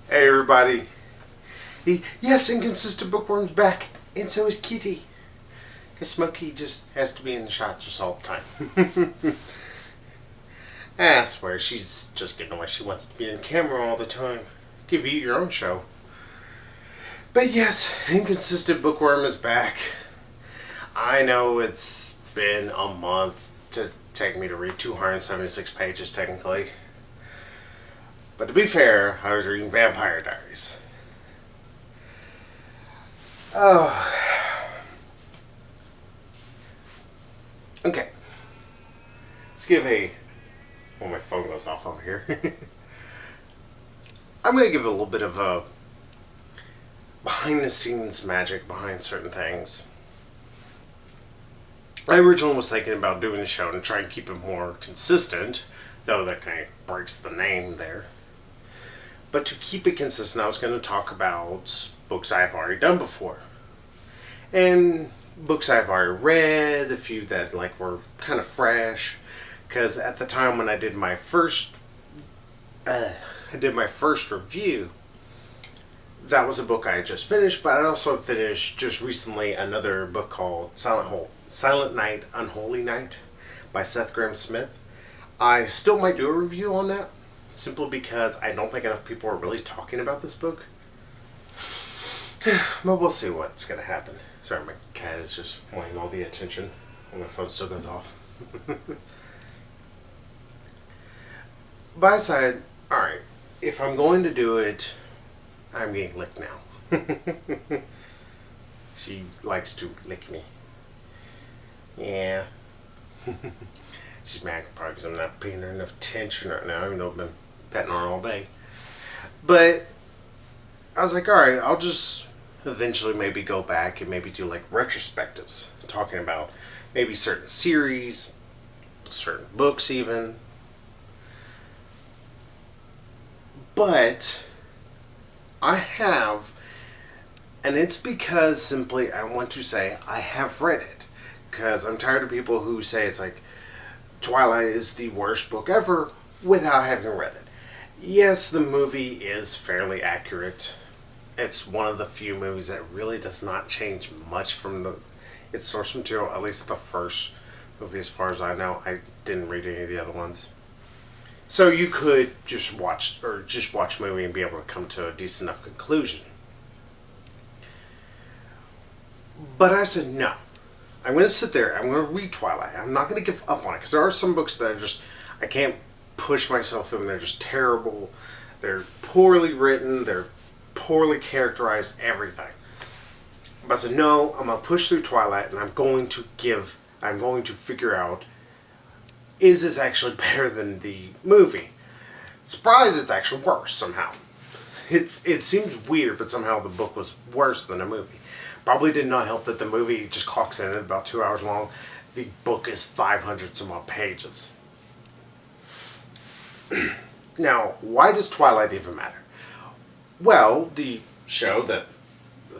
Hey everybody. Yes, Inconsistent Bookworm's back, and so is Kitty. Because Smokey just has to be in the shot just all the time. I swear, she's just getting away. She wants to be in camera all the time. Give you your own show. But yes, Inconsistent Bookworm is back. I know it's been a month to take me to read 276 pages, technically. But to be fair, I was reading Vampire Diaries. Oh. Okay. Let's give a... Well, my phone goes off over here. I'm going to give a little bit of a behind-the-scenes magic behind certain things. I originally was thinking about doing a show and try and keep it more consistent, though that kind of breaks the name there. But to keep it consistent, I was going to talk about books I've already done before. And books I've already read, a few that were kind of fresh. Because at the time when I did my first review, that was a book I had just finished, but I also finished just recently another book called Silent Night, Unholy Night by Seth Grahame-Smith. I still might do a review on that, simply because I don't think enough people are really talking about this book. But we'll see what's going to happen. Sorry, my cat is just wanting all the attention, and my phone still goes off. But I decided, alright, if I'm going to do it, I'm getting licked now. She likes to lick me. Yeah. She's mad probably because I'm not paying her enough attention right now, even though I've been petting her all day. But I was like, alright, I'll just eventually maybe go back and maybe do retrospectives, talking about maybe certain series, certain books even. But I have, and it's because simply I want to say I have read it. Because I'm tired of people who say it's Twilight is the worst book ever without having read it. Yes, the movie is fairly accurate. It's one of the few movies that really does not change much from its source material, at least the first movie as far as I know. I didn't read any of the other ones. So you could just watch a movie and be able to come to a decent enough conclusion. But I said, no. I'm going to sit there. I'm going to read Twilight. I'm not going to give up on it. Because there are some books that I can't push myself through, and they're just terrible. They're poorly written. They're poorly characterized. Everything. But I said, no, I'm going to push through Twilight, and I'm going to figure out, is this actually better than the movie? Surprise, it's actually worse somehow. It seems weird, but somehow the book was worse than the movie. Probably did not help that the movie just clocks in at about 2 hours long. The book is 500 some odd pages. Now, why does Twilight even matter? Well, the show that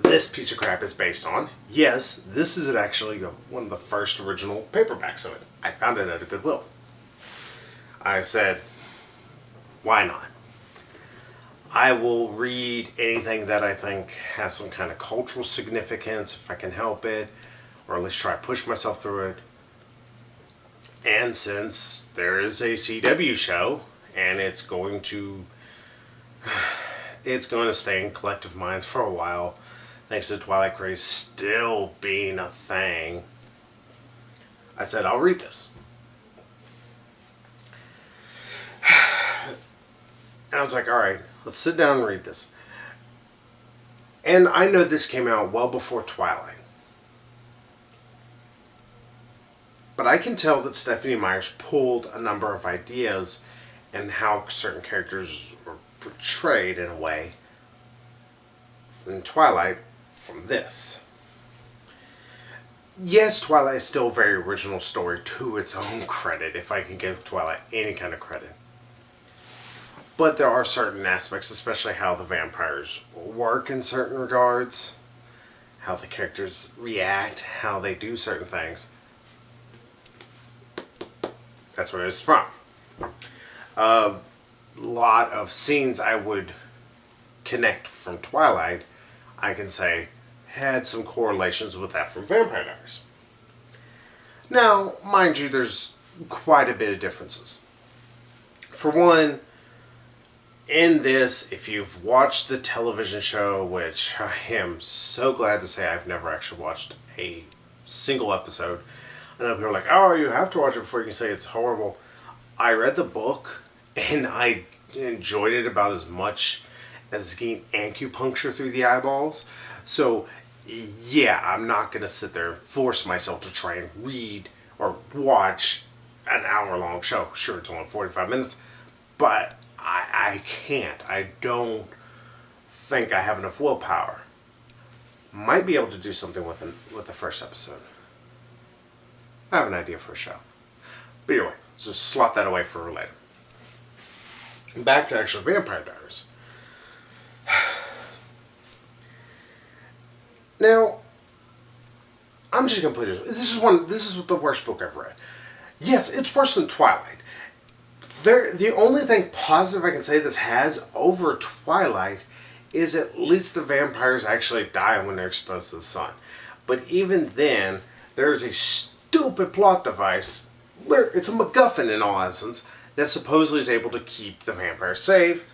this piece of crap is based on, yes, this is actually one of the first original paperbacks of it. I found it at a Goodwill. I said, why not? I will read anything that I think has some kind of cultural significance, if I can help it, or at least try to push myself through it. And since there is a CW show, and it's going to stay in collective minds for a while, thanks to Twilight craze still being a thing, I said, I'll read this. And I was like, alright, let's sit down and read this. And I know this came out well before Twilight. But I can tell that Stephanie Meyer's pulled a number of ideas and how certain characters were portrayed in a way in Twilight from this. Yes, Twilight is still a very original story to its own credit, if I can give Twilight any kind of credit. But there are certain aspects, especially how the vampires work in certain regards, how the characters react, how they do certain things. That's where it's from. A lot of scenes I would connect from Twilight, I can say had some correlations with that from Vampire Diaries. Now, mind you, there's quite a bit of differences. For one, in this, if you've watched the television show, which I am so glad to say I've never actually watched a single episode. I know people are like, oh, you have to watch it before you can say it's horrible. I read the book, and I enjoyed it about as much as getting acupuncture through the eyeballs. So, yeah, I'm not going to sit there and force myself to try and read or watch an hour-long show. Sure, it's only 45 minutes, but I can't. I don't think I have enough willpower. Might be able to do something with the first episode. I have an idea for a show. But anyway, so slot that away for later. Back to actual Vampire Diaries. Now, I'm just gonna put it. This is the worst book I've read. Yes, it's worse than Twilight. The only thing positive I can say this has over Twilight is at least the vampires actually die when they're exposed to the sun. But even then, there's a stupid plot device where it's a MacGuffin in all essence that supposedly is able to keep the vampires safe.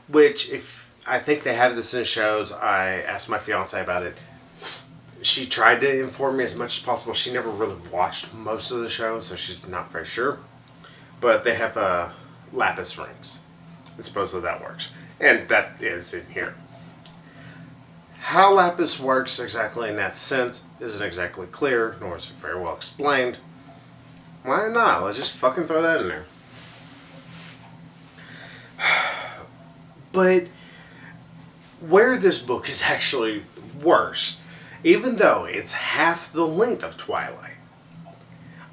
Which, if I think they have this in shows, I asked my fiance about it. She tried to inform me as much as possible. She never really watched most of the show, so she's not very sure. But they have lapis rings. And supposedly that works. And that is in here. How lapis works exactly in that sense isn't exactly clear, nor is it very well explained. Why not? Let's just fucking throw that in there. But where this book is actually worse, even though it's half the length of Twilight,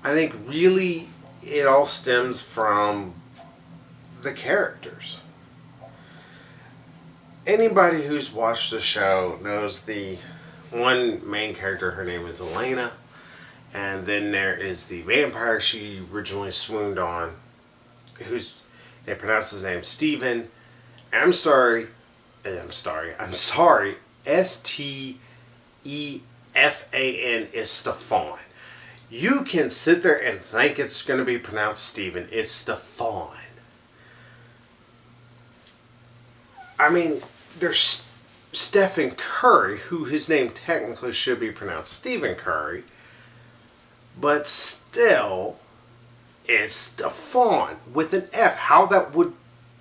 I think really it all stems from the characters. Anybody who's watched the show knows the one main character, her name is Elena, and then there is the vampire she originally swooned on, they pronounce his name Stephen. I'm sorry, Stefan is Stefan. You can sit there and think it's going to be pronounced Stephen. It's Stefan. I mean, there's Stephen Curry, who his name technically should be pronounced Stephen Curry, but still, it's Stefan with an F. How that would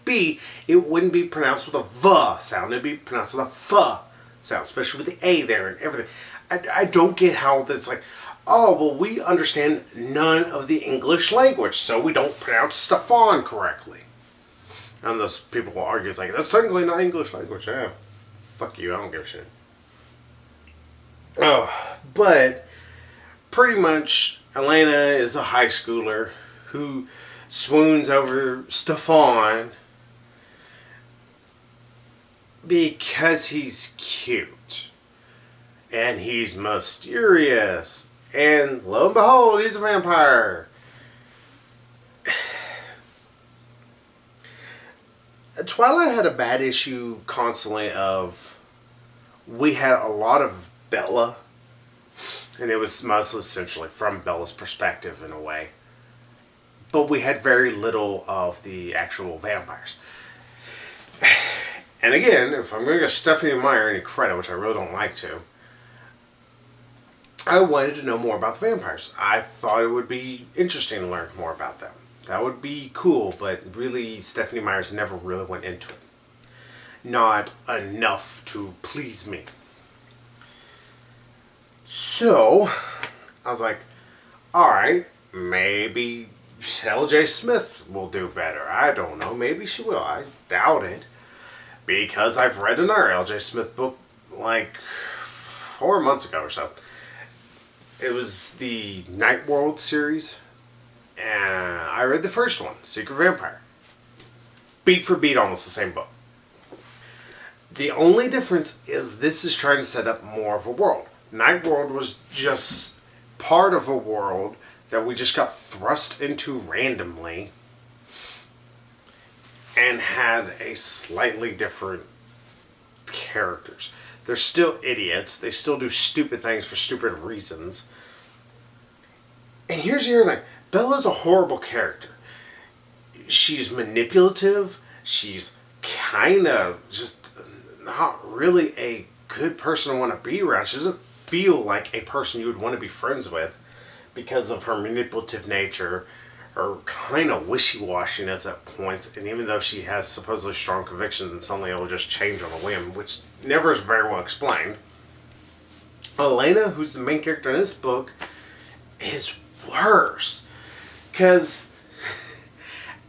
be, it wouldn't be pronounced with a V sound. It'd be pronounced with a F sound, especially with the A there and everything. I don't get how that's like, oh, well, we understand none of the English language, so we don't pronounce Stefan correctly. And those people will argue, it's like, that's technically not English language. Yeah, fuck you, I don't give a shit. Oh, but pretty much Elena is a high schooler who swoons over Stefan because he's cute. And he's mysterious. And lo and behold, he's a vampire. Twilight had a bad issue constantly of, we had a lot of Bella, and it was mostly essentially from Bella's perspective in a way, but we had very little of the actual vampires. And again, if I'm going to give Stephanie Meyer any credit, which I really don't like to, I wanted to know more about the vampires. I thought it would be interesting to learn more about them. That would be cool, but really, Stephanie Myers never really went into it. Not enough to please me. So, I was like, alright, maybe L.J. Smith will do better. I don't know, maybe she will. I doubt it. Because I've read another L.J. Smith book like 4 months ago or so. It was the Night World series. And I read the first one, Secret Vampire. Beat for beat, almost the same book. The only difference is this is trying to set up more of a world. Night World was just part of a world that we just got thrust into randomly and had a slightly different characters. They're still idiots. They still do stupid things for stupid reasons. And here's the other thing. Bella's a horrible character. She's manipulative. She's kind of just not really a good person to want to be around. She doesn't feel like a person you would want to be friends with because of her manipulative nature, her kind of wishy-washiness at points, and even though she has supposedly strong convictions and suddenly it will just change on a whim, which never is very well explained. Elena, who's the main character in this book, is worse. Because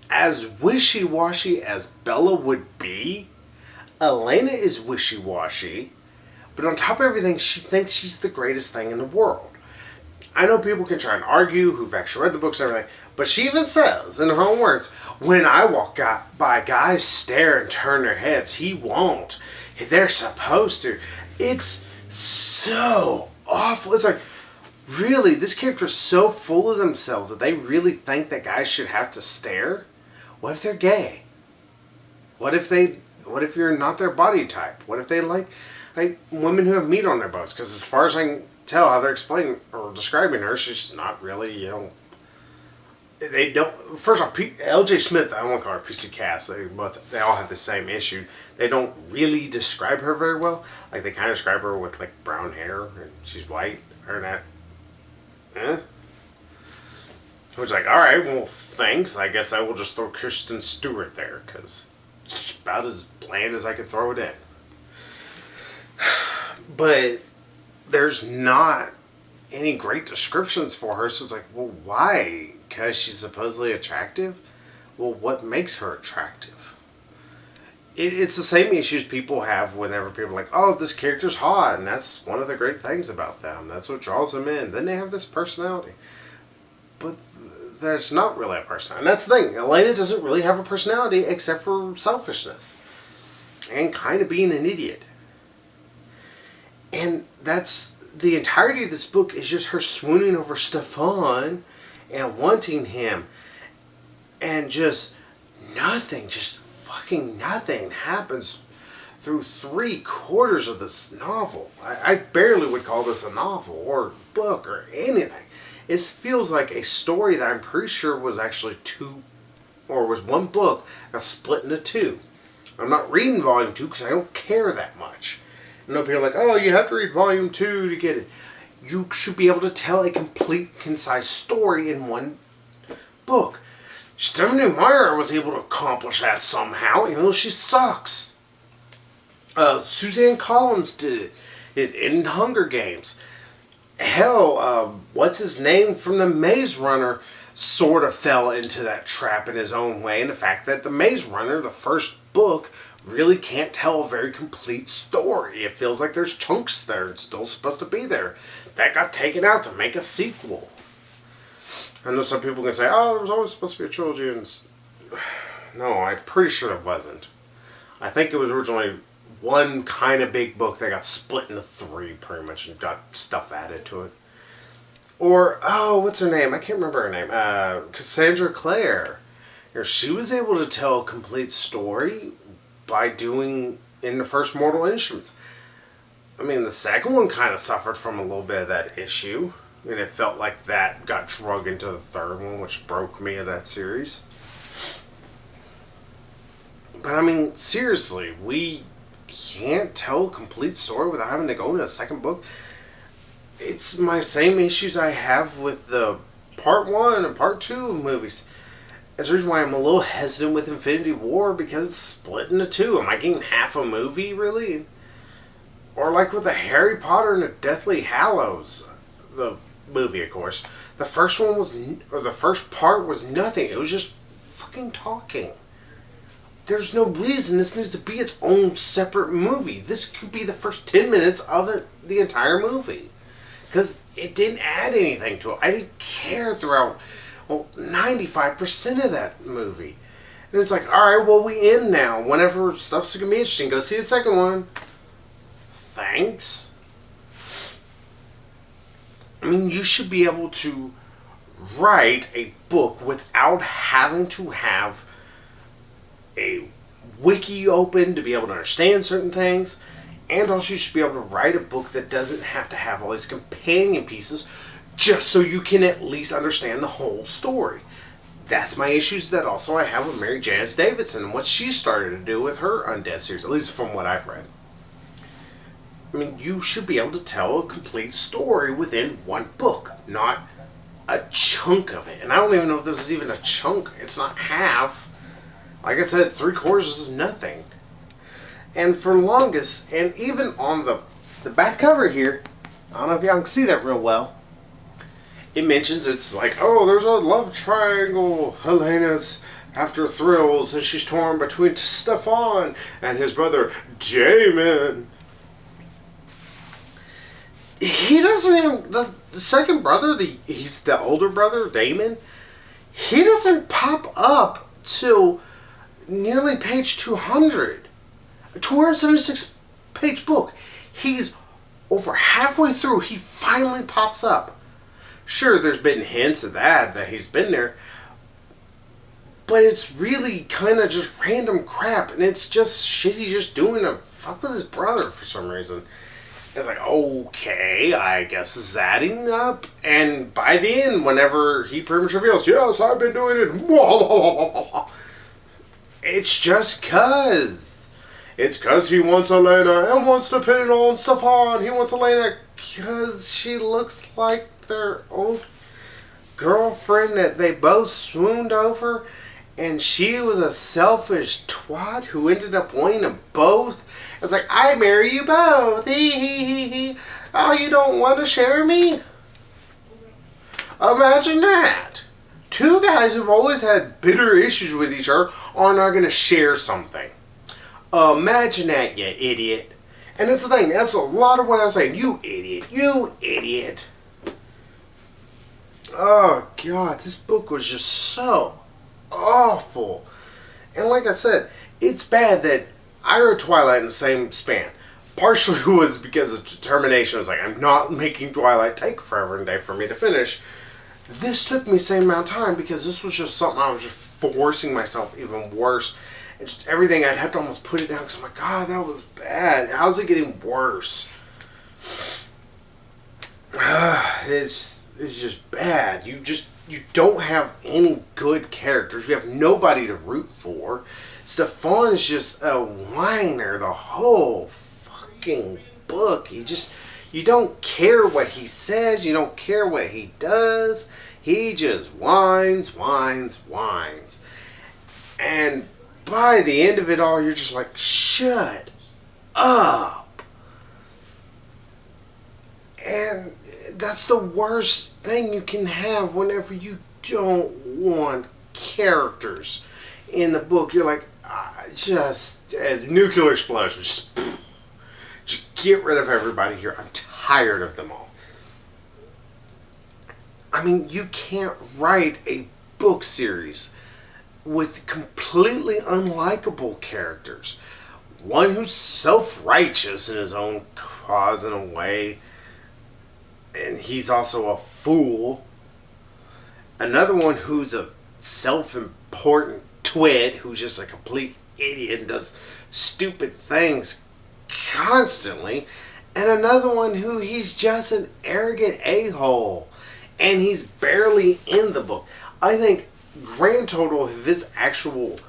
as wishy-washy as Bella would be, Elena is wishy-washy, but on top of everything, she thinks she's the greatest thing in the world. I know people can try and argue who've actually read the books and everything, but she even says, in her own words, when I walk by, guys stare and turn their heads. He won't. They're supposed to. It's so awful. It's like, really, this character is so full of themselves that they really think that guys should have to stare? What if they're gay? What if you're not their body type? What if they like women who have meat on their bones? Because as far as I can tell how they're explaining or describing her, she's not really, they don't. First off, L.J. Smith, I won't call her PC Cass. They all have the same issue. They don't really describe her very well. Like they kind of describe her with like brown hair and she's white or not. Which like, all right, well, thanks. I guess I will just throw Kristen Stewart there because it's about as bland as I can throw it in. But there's not any great descriptions for her, so it's like, well, why? Because she's supposedly attractive? Well, what makes her attractive? It's the same issues people have whenever people are like, oh, this character's hot, and that's one of the great things about them. That's what draws them in. Then they have this personality. But there's not really a personality. And that's the thing. Elena doesn't really have a personality except for selfishness. And kind of being an idiot. And that's the entirety of this book is just her swooning over Stefan and wanting him. And just nothing, just fucking nothing happens through 3/4 of this novel. I barely would call this a novel or book or anything. It feels like a story that I'm pretty sure was actually was one book that's split into 2. I'm not reading volume 2 because I don't care that much. I know people are like, oh, you have to read volume 2 to get it. You should be able to tell a complete, concise story in one book. Stephanie Meyer was able to accomplish that somehow, even though she sucks. Suzanne Collins did it in Hunger Games. Hell, what's his name from the Maze Runner sort of fell into that trap in his own way. And the fact that the Maze Runner, the first book, really can't tell a very complete story. It feels like there's chunks there and still supposed to be there. That got taken out to make a sequel. I know some people can say, oh, there was always supposed to be a trilogy. And no, I'm pretty sure it wasn't. I think it was originally one kind of big book that got split into 3 pretty much and got stuff added to it. Or, oh, what's her name? I can't remember her name. Cassandra Clare. She was able to tell a complete story by doing in the first Mortal Instruments. I mean, the second one kind of suffered from a little bit of that issue. And it felt like that got drug into the third one, which broke me of that series. But I mean, seriously, we can't tell a complete story without having to go into a second book. It's my same issues I have with the part 1 and part 2 of movies. That's the reason why I'm a little hesitant with Infinity War, because it's split into 2. Am I getting half a movie, really? Or like with the Harry Potter and the Deathly Hallows, the movie, of course. The first one was, or the first part was nothing. It was just fucking talking. There's no reason this needs to be its own separate movie. This could be the first 10 minutes of it, the entire movie. Because it didn't add anything to it. I didn't care throughout 95% of that movie. And it's like, alright, well, we end now. Whenever stuff's going to be interesting, go see the second one. Thanks. I mean, you should be able to write a book without having to have a wiki open to be able to understand certain things. And also you should be able to write a book that doesn't have to have all these companion pieces just so you can at least understand the whole story. That's my issues that also I have with Mary Janice Davidson and what she started to do with her Undead series, at least from what I've read. I mean, you should be able to tell a complete story within one book, not a chunk of it. And I don't even know if this is even a chunk. It's not half. Like I said, 3/4 is nothing. And for longest, and even on the back cover here, I don't know if y'all can see that real well, it mentions it's like, oh, there's a love triangle. Helena's after thrills and she's torn between Stefan and his brother Jamin. He doesn't even, the second brother, he's the older brother, Damon, he doesn't pop up till nearly page 200. A 276 page book. He's over halfway through, he finally pops up. Sure, there's been hints of that he's been there, but it's really kind of just random crap, and it's just shit he's just doing to fuck with his brother for some reason. It's like, okay, I guess it's adding up. And by the end, whenever he pretty much reveals, yes, I've been doing it. It's just cause. It's cause he wants Elena and wants to pin it on Stefan. He wants Elena cause she looks like their old girlfriend that they both swooned over. And she was a selfish twat who ended up wanting them both. It's like, I marry you both. Oh, you don't want to share me? Imagine that. Two guys who've always had bitter issues with each other are not going to share something. Imagine that, you idiot. And that's the thing. That's a lot of what I was saying. You idiot. You idiot. Oh, God. This book was just so awful. And like I said, it's bad that I read Twilight in the same span. Partially was because of determination. I was like, I'm not making Twilight take forever and a day for me to finish. This took me the same amount of time because this was just something I was just forcing myself even worse. And just everything, I'd have to almost put it down because I'm like, God, that was bad. How's it getting worse? It's just bad. You don't have any good characters. You have nobody to root for. Stefan's just a whiner the whole fucking book. You don't care what he says. You don't care what he does. He just whines. And by the end of it all, you're just like, shut up. And that's the worst thing you can have whenever you don't want characters in the book. You're like, just as nuclear explosion, just get rid of everybody here. I'm tired of them all. I mean, you can't write a book series with completely unlikable characters. One who's self-righteous in his own cause in a way, and he's also a fool. Another one who's a self-important twit who's just a complete idiot and does stupid things constantly. And another one who he's just an arrogant a-hole. And he's barely in the book. I think grand total of his actual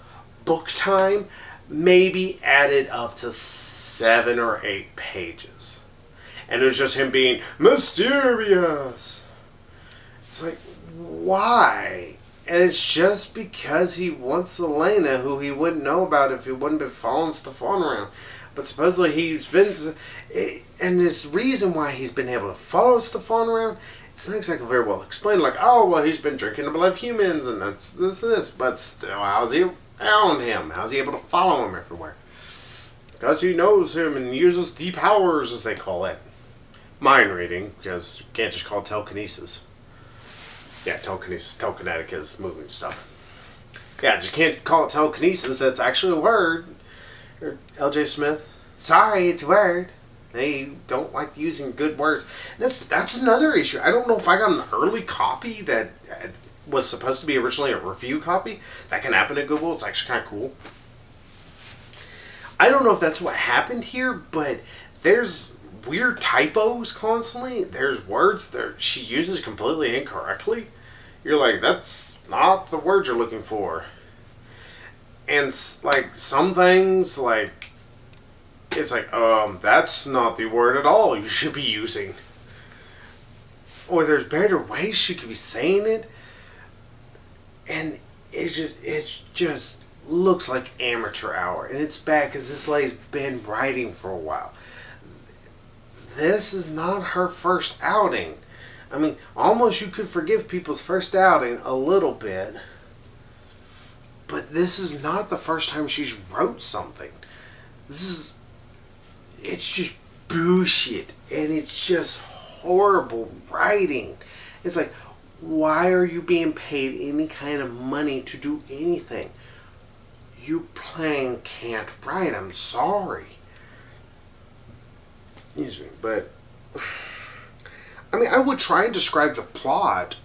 book time maybe added up to 7 or 8 pages. And it was just him being mysterious. It's like, why? And it's just because he wants Elena, who he wouldn't know about if he wouldn't been following Stefan around. But supposedly he's been... And this reason why he's been able to follow Stefan around, it's not exactly very well explained. Like, oh, well, he's been drinking the blood of humans, and that's this. But still, how's he around him? How's he able to follow him everywhere? Because he knows him and uses the powers, as they call it. Mind reading, because you can't just call it telekinesis. Yeah, telekinesis, telekinetic is moving stuff. Yeah, just can't call it telekinesis. That's actually a word. Or L.J. Smith. Sorry, it's a word. They don't like using good words. That's another issue. I don't know if I got an early copy that was supposed to be originally a review copy. That can happen at Google. It's actually kind of cool. I don't know if that's what happened here, but There's weird typos constantly. There's words that she uses completely incorrectly. You're like, that's not the word you're looking for. And like some things, like it's like, that's not the word at all you should be using. Or there's better ways she could be saying it, and it just looks like amateur hour, and it's bad because this lady's been writing for a while. This is not her first outing. I mean, almost you could forgive people's first outing a little bit, but this is not the first time she's wrote something. It's just bullshit, and it's just horrible writing. It's like, why are you being paid any kind of money to do anything? You plain can't write. I'm sorry. Excuse me, but I mean, I would try and describe the plot,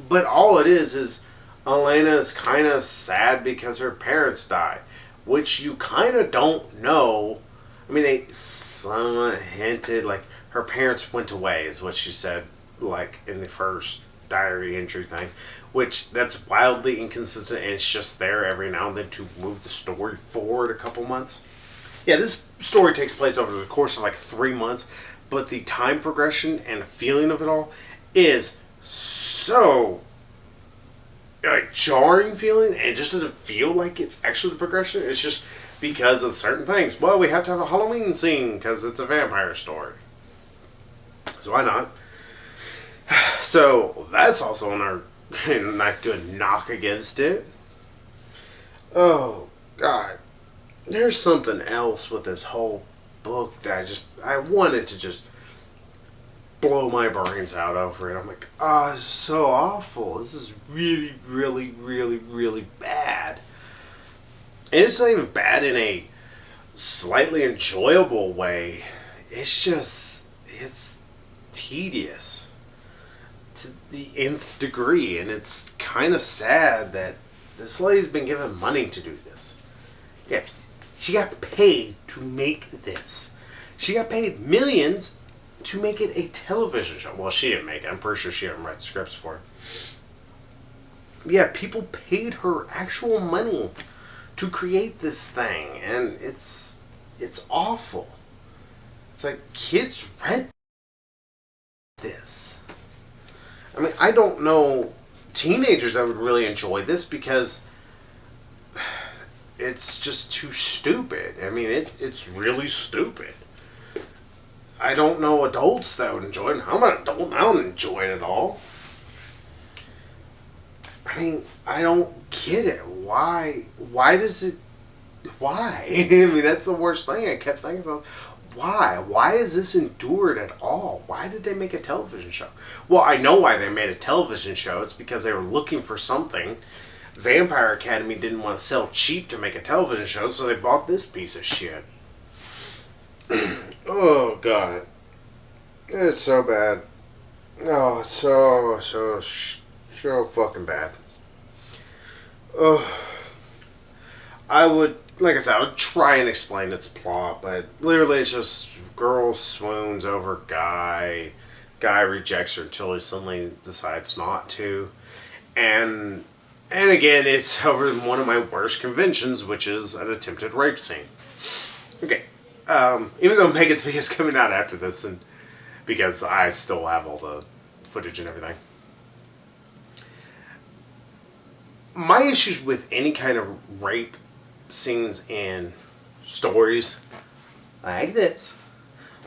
but all it is Elena is kind of sad because her parents die, which you kind of don't know. I mean, they somewhat hinted, like, her parents went away, is what she said, like, in the first diary entry thing, which that's wildly inconsistent, and it's just there every now and then to move the story forward a couple months. Yeah, this story takes place over the course of like 3 months, but the time progression and the feeling of it all is so like jarring feeling, and it just doesn't feel like it's actually the progression. It's just because of certain things. Well, we have to have a Halloween scene because it's a vampire story. So why not? So that's also another not good knock against it. Oh, God. There's something else with this whole book that I wanted to just blow my brains out over it. I'm like, oh, this is so awful. This is really, really, really, really bad. And it's not even bad in a slightly enjoyable way. It's tedious to the nth degree. And it's kind of sad that this lady's been given money to do this. Yeah, she got paid to make this. She got paid millions to make it a television show. Well, she didn't make it. I'm pretty sure she didn't write scripts for it. Yeah, people paid her actual money to create this thing, and it's awful. It's like kids read this. I mean, I don't know teenagers that would really enjoy this because it's just too stupid. I mean, it's really stupid. I don't know adults that would enjoy it. I'm an adult. I don't enjoy it at all. I mean, I don't get it. Why? Why does it? Why? I mean, that's the worst thing. I kept thinking about. Why? Why is this endured at all? Why did they make a television show? Well, I know why they made a television show. It's because they were looking for something. Vampire Academy didn't want to sell cheap to make a television show, so they bought this piece of shit. Oh, God. It's so bad. Oh, so fucking bad. Oh. I would, like I said, I would try and explain its plot, but literally it's just girl swoons over guy. Guy rejects her until he suddenly decides not to. And again, it's over one of my worst conventions, which is an attempted rape scene. Okay. Even though Megan's video is coming out after this, and because I still have all the footage and everything. My issues with any kind of rape scenes in stories like this,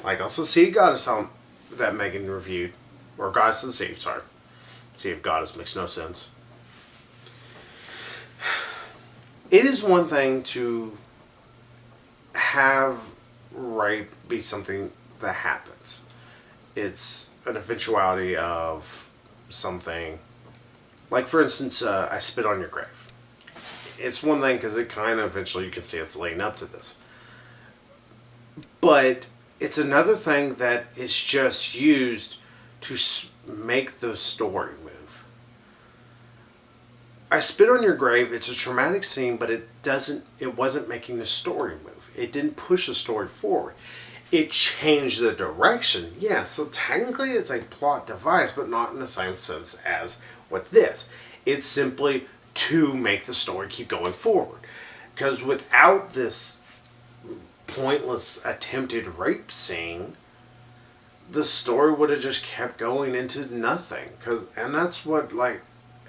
like also Sea of Goddess that Megan reviewed, or Goddess of the Sea, sorry. Sea of Goddess makes no sense. It is one thing to have rape be something that happens. It's an eventuality of something. Like, for instance, I Spit on Your Grave. It's one thing because it kind of eventually you can see it's leading up to this. But it's another thing that is just used to make the story move. I Spit on Your Grave, it's a traumatic scene, but it wasn't making the story move. It didn't push the story forward. it changed the direction. Yeah, so technically it's a plot device, but not in the same sense as with this. It's simply to make the story keep going forward. Because without this pointless attempted rape scene, the story would have just kept going into nothing. And that's what, like,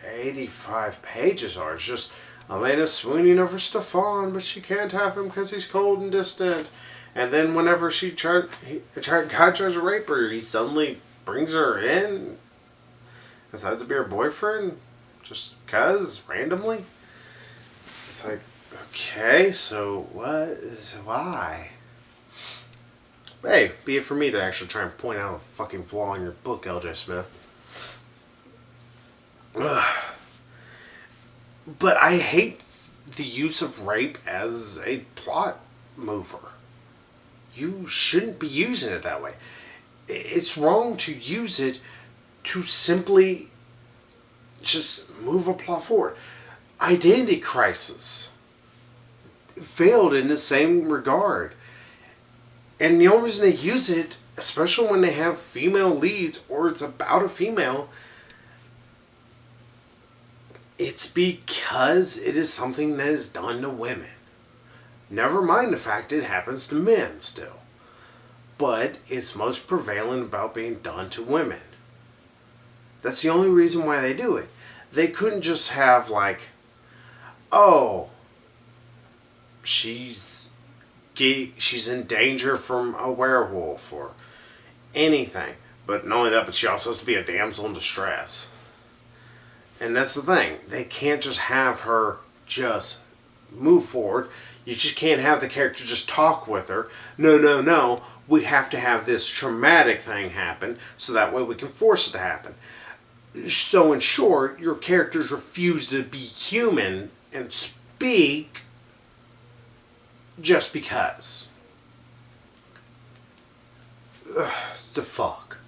85 pages are. It's just Elena swooning over Stefan, but she can't have him because he's cold and distant. And then whenever God tries to rape her, he suddenly brings her in, decides to be her boyfriend, just cause, randomly. It's like, okay, so why? Hey, be it for me to actually try and point out a fucking flaw in your book, LJ Smith. Ugh. But I hate the use of rape as a plot mover. You shouldn't be using it that way. It's wrong to use it to simply just move a plot forward. Identity Crisis failed in the same regard. And the only reason they use it, especially when they have female leads or it's about a female, it's because it is something that is done to women. Never mind the fact it happens to men still. But it's most prevalent about being done to women. That's the only reason why they do it. They couldn't just have like, oh, she's in danger from a werewolf or anything. But not only that, but she also has to be a damsel in distress. And that's the thing. They can't just have her just move forward. You just can't have the character just talk with her. No. We have to have this traumatic thing happen so that way we can force it to happen. So in short, your characters refuse to be human and speak just because. The fuck.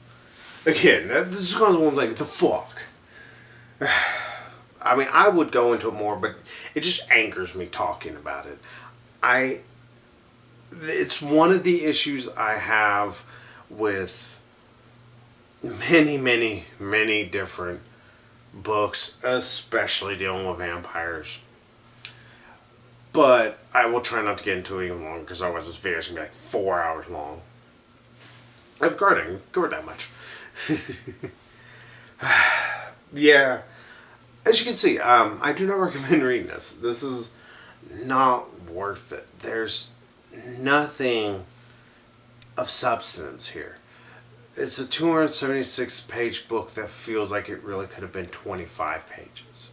Again, this is kind of one thing. The fuck. I mean, I would go into it more, but it just angers me talking about it. It's one of the issues I have with many different books, especially dealing with vampires. But I will try not to get into it even longer, because otherwise this video is going to be like 4 hours long. I've covered that much. Yeah. As you can see, I do not recommend reading this. This is not worth it. There's nothing of substance here. It's a 276 page book that feels like it really could have been 25 pages.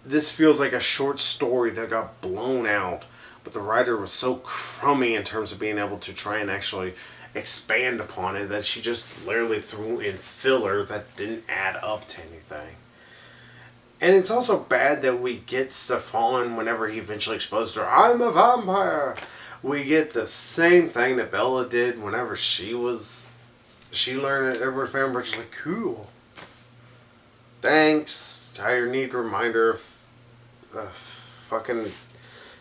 This feels like a short story that got blown out, but the writer was so crummy in terms of being able to try and actually expand upon it that she just literally threw in filler that didn't add up to anything. And it's also bad that we get Stefan whenever he eventually exposes her, I'm a vampire. We get the same thing that Bella did whenever she learned that Edward Vampire. She's like, cool. Thanks. I need a reminder of fucking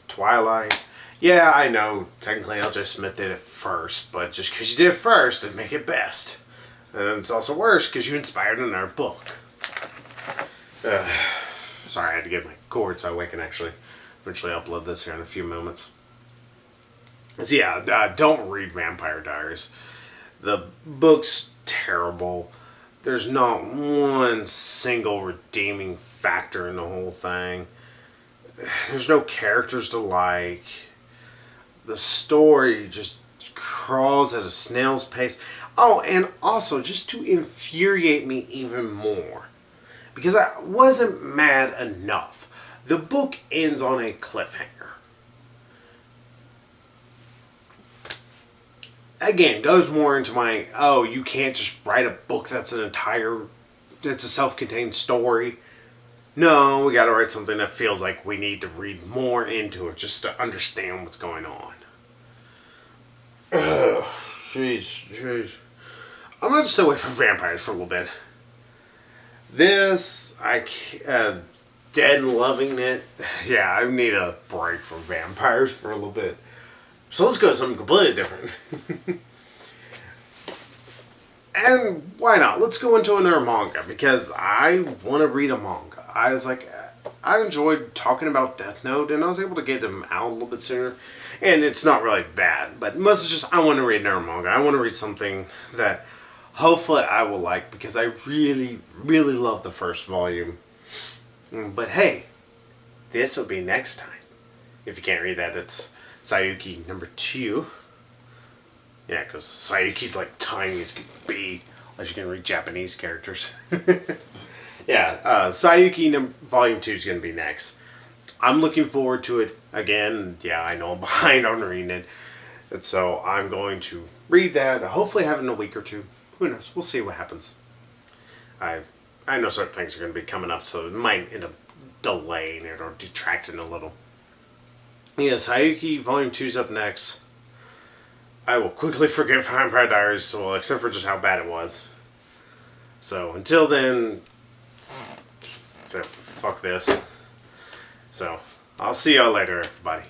Twilight. Yeah, I know technically LJ Smith did it first, but just because you did it first doesn't make it best. And it's also worse because you inspired another book. Sorry, I had to get my cord so I can actually eventually upload this here in a few moments. So yeah, don't read Vampire Diaries. The book's terrible. There's not one single redeeming factor in the whole thing. There's no characters to like. The story just crawls at a snail's pace. Oh, and also, just to infuriate me even more, because I wasn't mad enough, the book ends on a cliffhanger. Again, goes more into my, oh, you can't just write a book that's a self-contained story. No, we gotta write something that feels like we need to read more into it just to understand what's going on. Ugh, jeez. I'm gonna stay away from vampires for a little bit. This, dead loving it. Yeah, I need a break from vampires for a little bit. So let's go to something completely different. And why not? Let's go into another manga, because I want to read a manga. I was like, I enjoyed talking about Death Note, and I was able to get them out a little bit sooner. And it's not really bad, but mostly just I want to read another manga. I want to read something that hopefully I will like, because I really, really love the first volume. But hey, this will be next time. If you can't read that, it's Sayuki #2. Yeah, because Sayuki's like tiny as could be, unless you can read Japanese characters. Yeah, Sayuki Volume 2 is going to be next. I'm looking forward to it. Again, yeah, I know I'm behind on reading it. And so I'm going to read that, hopefully have it in a week or two. Who knows? We'll see what happens. I know certain things are going to be coming up, so it might end up delaying it or detracting a little. Yeah, Sayuki Volume 2 is up next. I will quickly forget Vampire Diaries, well, except for just how bad it was. So, until then, fuck this. So, I'll see y'all later, everybody.